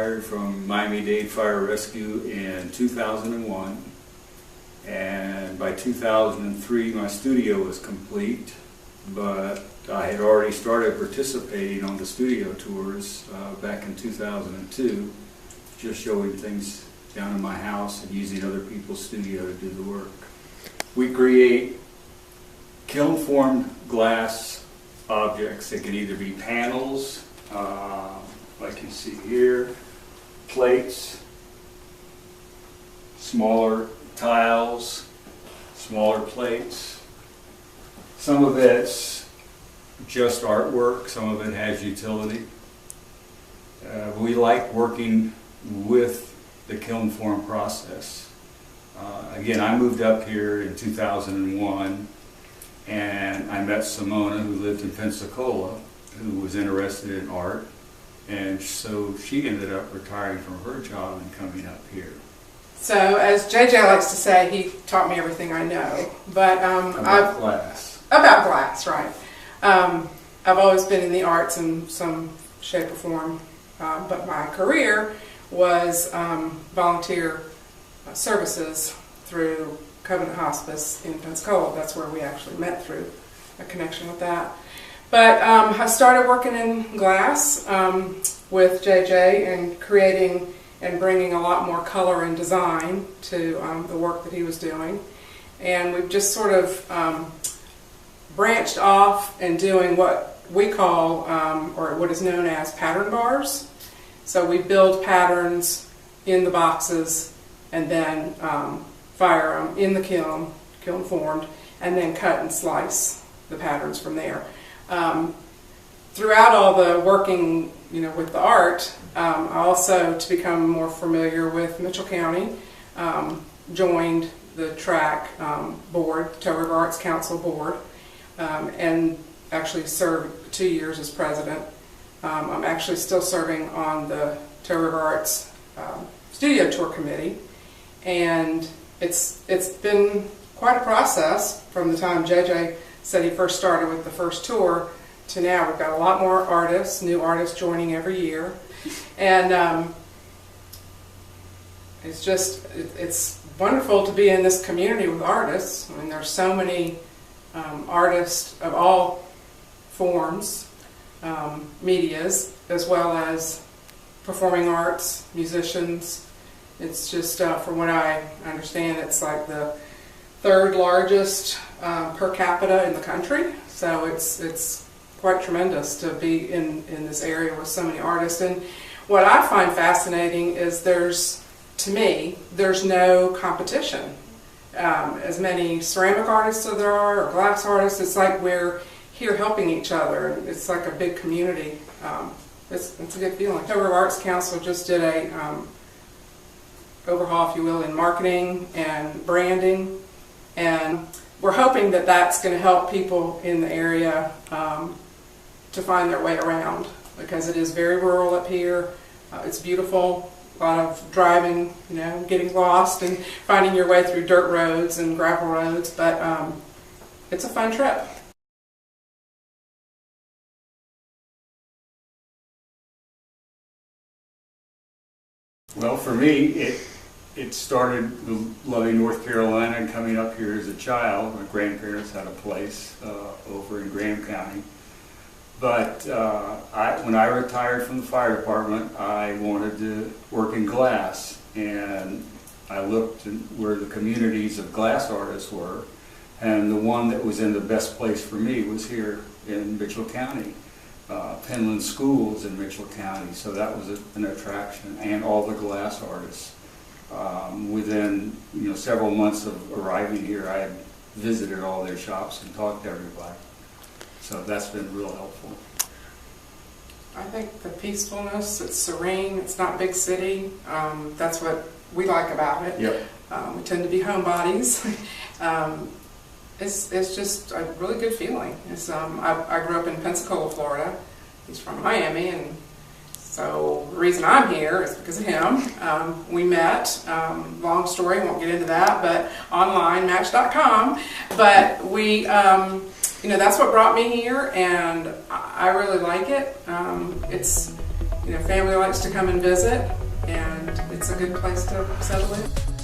retired from Miami-Dade Fire Rescue in 2001, and by 2003 my studio was complete, but I had already started participating on the studio tours back in 2002, just showing things down in my house and using other people's studio to do the work. We create kiln-formed glass objects. They can either be panels, like you see here, plates, smaller tiles, smaller plates. Some of it's just artwork, some of it has utility. We like working with the kiln form process. Again, I moved up here in 2001, and I met Simona, who lived in Pensacola, who was interested in art, and so she ended up retiring from her job and coming up here. So, as JJ likes to say, he taught me everything I know. But About glass. About glass, right? I've always been in the arts in some shape or form, but my career was volunteer services through Covenant Hospice in Pensacola. That's where we actually met through a connection with that. But I started working in glass with JJ and creating and bringing a lot more color and design to the work that he was doing. And we've just sort of branched off and doing what we call, or what is known as pattern bars. So we build patterns in the boxes and then fire them in the kiln formed, and then cut and slice the patterns from there. Throughout all the working, with the art, I also, to become more familiar with Mitchell County, joined the track board, Toe River Arts Council board, and actually served 2 years as president. I'm actually still serving on the Toe River Arts studio tour committee, and it's been quite a process from the time JJ said he first started with the first tour to now. We've got a lot more artists, new artists joining every year, and it's wonderful to be in this community with artists. I mean, there's so many artists of all forms, medias, as well as performing arts, musicians. It's just, from what I understand, it's like the third largest per capita in the country. So it's quite tremendous to be in this area with so many artists. And what I find fascinating is there's no competition. As many ceramic artists as there are, or glass artists, it's like we're here helping each other. It's like a big community. It's a good feeling. Toe River Arts Council just did a overhaul, if you will, in marketing and branding, and we're hoping that that's going to help people in the area to find their way around, because it is very rural up here. It's beautiful. A lot of driving, getting lost and finding your way through dirt roads and gravel roads, but it's a fun trip. Well, for me, it started loving North Carolina and coming up here as a child. My grandparents had a place over in Graham County. But when I retired from the fire department, I wanted to work in glass, and I looked where the communities of glass artists were, and the one that was in the best place for me was here in Mitchell County. Penland Schools in Mitchell County, so that was an attraction, and all the glass artists. Within several months of arriving here, I had visited all their shops and talked to everybody. So that's been real helpful. I think the peacefulness, it's serene, it's not big city. That's what we like about it. Yep. We tend to be homebodies. It's just a really good feeling. I grew up in Pensacola, Florida. He's from Miami, and so the reason I'm here is because of him. We met, long story, won't get into that, but online, Match.com. But we, that's what brought me here, and I really like it. family likes to come and visit, and it's a good place to settle in.